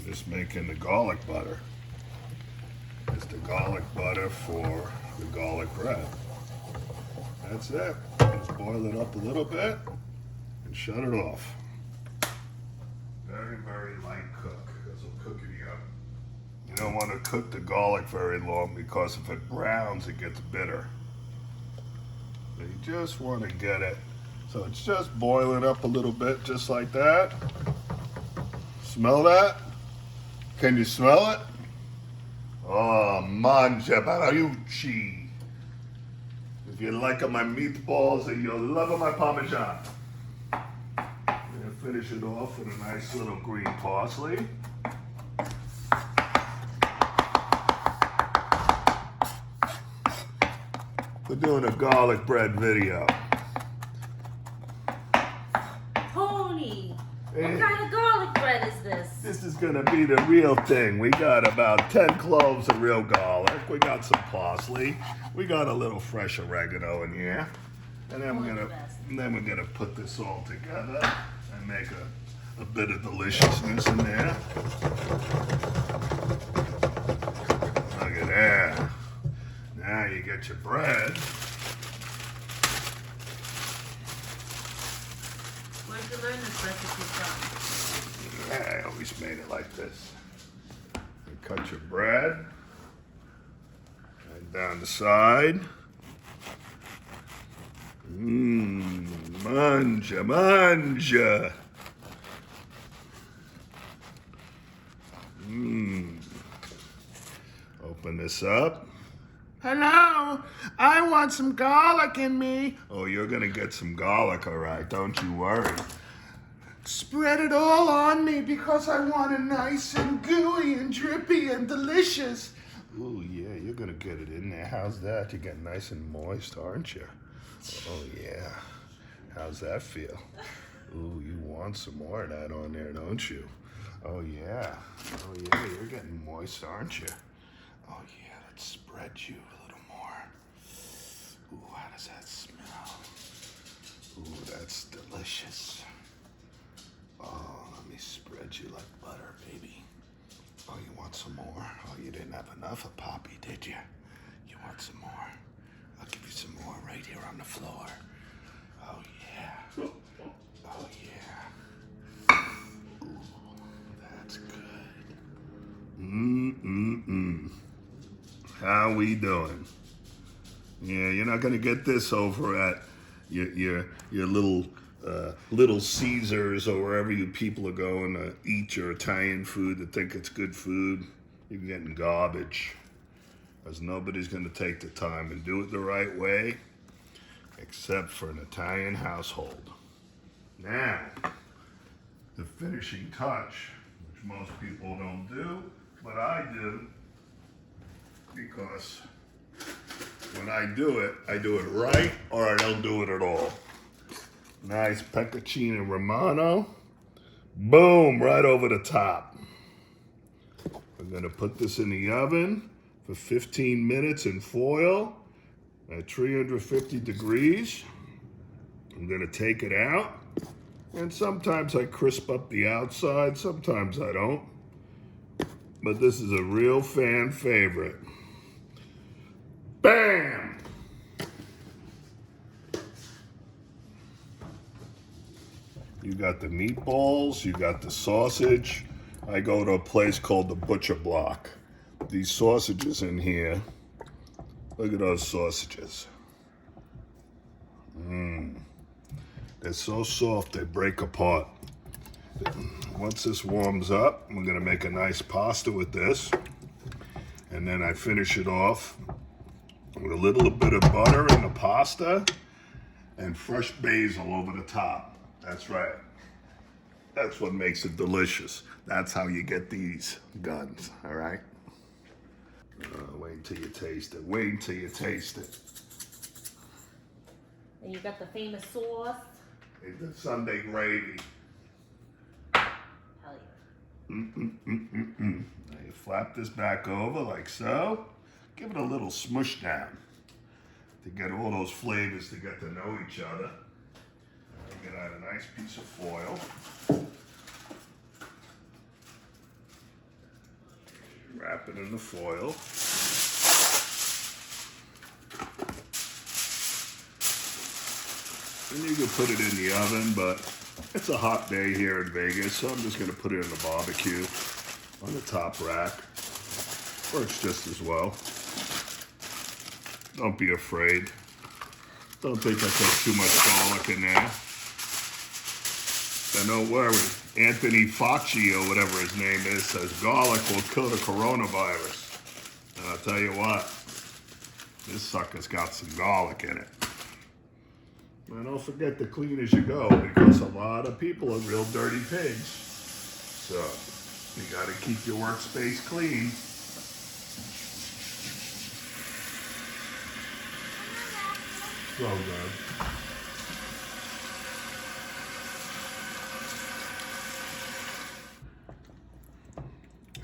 just making the garlic butter. It's the garlic butter for the garlic bread. That's it. Just boil it up a little bit and shut it off. Very, very light cook, because it'll cook in the oven. You don't want to cook the garlic very long, because if it browns, it gets bitter. So you just want to get it. So it's just boiling up a little bit, just like that. Smell that? Can you smell it? Oh, mangia baraucci. If you're liking my meatballs and you're loving my Parmesan. I'm gonna finish it off with a nice little green parsley. We're doing a garlic bread video. Pony, what kind of garlic bread is this? This is gonna be the real thing. We got about 10 cloves of real garlic. We got some parsley. We got a little fresh oregano in here. And then we're gonna put this all together and make a bit of deliciousness in there. Look at that. Now you get your bread. Where'd you learn this recipe from? Yeah, I always made it like this. You cut your bread and down the side. Manja, manja. Open this up. Hello, I want some garlic in me. Oh, you're gonna get some garlic, all right, don't you worry. Spread it all on me, because I want it nice and gooey and drippy and delicious. Ooh, yeah, you're gonna get it in there. How's that? You get nice and moist, aren't you? Oh, yeah. How's that feel? Ooh, you want some more of that on there, don't you? Oh, yeah. Oh, yeah, you're getting moist, aren't you? Oh, yeah, let's spread you a little more. Ooh, how does that smell? Ooh, that's delicious. Oh, let me spread you like butter, baby. Oh, you want some more? Oh, you didn't have enough of Poppy, did you? You want some more? I'll give you some more right here on the floor. Oh, yeah. Oh, yeah. Ooh, that's good. How we doing? Yeah, you're not gonna get this over at your little Caesars or wherever you people are going to eat your Italian food that think it's good food. You're getting garbage. Because nobody's going to take the time and do it the right way, except for an Italian household. Now, the finishing touch, which most people don't do, but I do, because when I do it right, or I don't do it at all. Nice pecorino romano. Boom, right over the top. We're gonna put this in the oven for 15 minutes in foil at 350 degrees. I'm gonna take it out, and sometimes I crisp up the outside, sometimes I don't. But this is a real fan favorite. Bam! You got the meatballs, you got the sausage. I go to a place called the Butcher Block. These sausages in here, look at those sausages. They're so soft they break apart. Once this warms up, we're gonna make a nice pasta with this. And then I finish it off with a little bit of butter in the pasta and fresh basil over the top. That's right. That's what makes it delicious. That's how you get these guns, all right? Wait until you taste it. Wait until you taste it. And you got the famous sauce. It's the Sunday gravy. Hell yeah. Now you flap this back over like so. Give it a little smush down to get all those flavors to get to know each other. Get out a nice piece of foil. Wrap it in the foil. And you can put it in the oven, but it's a hot day here in Vegas, so I'm just going to put it in the barbecue on the top rack. Works just as well. Don't be afraid. Don't think I put too much garlic in there. And don't worry. Anthony Fauci, or whatever his name is, says garlic will kill the coronavirus. And I'll tell you what, this sucker's got some garlic in it. And don't forget to clean as you go, because a lot of people are real dirty pigs. So you gotta keep your workspace clean. So good.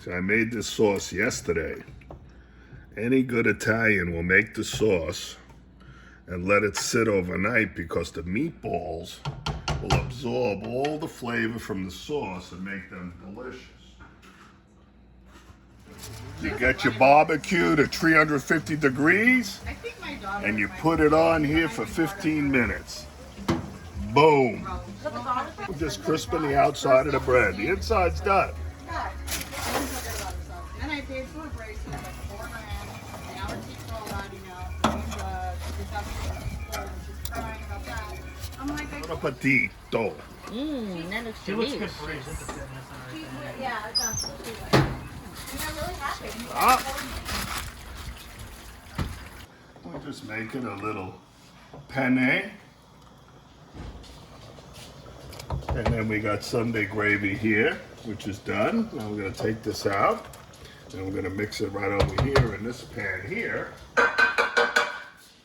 So I made this sauce yesterday. Any good Italian will make the sauce and let it sit overnight, because the meatballs will absorb all the flavor from the sauce and make them delicious. You get your barbecue to 350 degrees and you put it on here for 15 minutes. Boom. Just crisping the outside of the bread. The inside's done. And I paid for a bracelet, like $4 grand. Now her teeth rolled out, you know. She's crying about that. I'm like, Bon appetito. That looks She looks good delicious. for raised into fitness. yeah, it's absolutely right. And I'm really happy. We're just making a little penne. And then we got Sunday gravy here, which is done. Now we're going to take this out. And we're going to mix it right over here in this pan here.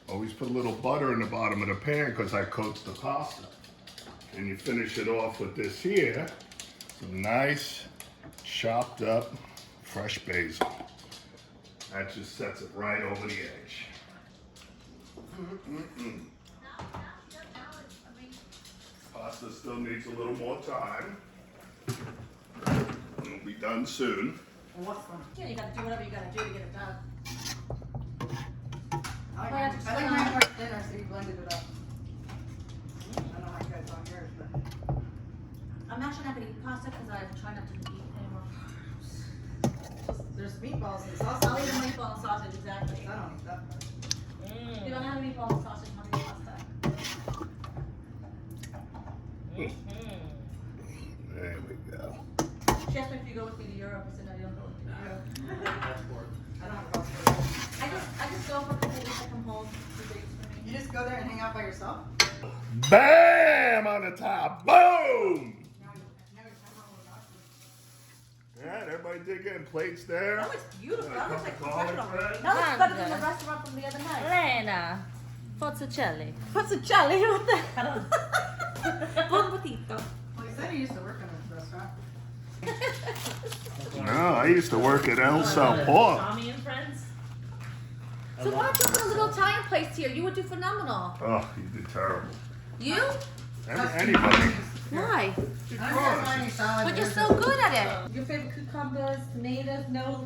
Always put a little butter in the bottom of the pan because I coat the pasta. And you finish it off with this here. Some nice chopped up fresh basil. That just sets it right over the edge. Pasta still needs a little more time. It'll be done soon. Yeah, you gotta do whatever you gotta do to get it done. I like Well, mine more thinner, so you blended it up. I don't know how you guys on yours, but. I'm actually not gonna eat pasta because I try not to eat anymore. There's meatballs and sausage. I'll eat the meatball and sausage, exactly. I don't eat that much. You don't have meatball and sausage, how do you eat pasta? There we go. She asked me if you go with me to Europe. I said, no, you don't go with me to Europe. I don't have a passport. I just go for a couple weeks. I come home 2 days for me. You just go there and hang out by yourself? Bam! On the top. Boom! Yeah, everybody did get plates there. That looks beautiful. That looks like Garlic professional. bread. That looks better than the restaurant from the other night. Elena, Pozzucelli. Pozzucelli, what the hell? Buon appetito. Well, you said you used to work in this restaurant. No, I used to work at El Salvador. Tommy and Friends. So why don't you open a little Italian place here? You would do phenomenal. Oh, you did terrible. You? Anybody. Why? But you're so good at it. Your favorite cucumbers, tomatoes, no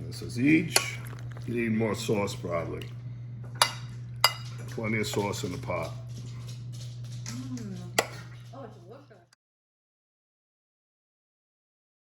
This is each. You need more sauce probably. Plenty of sauce in the pot.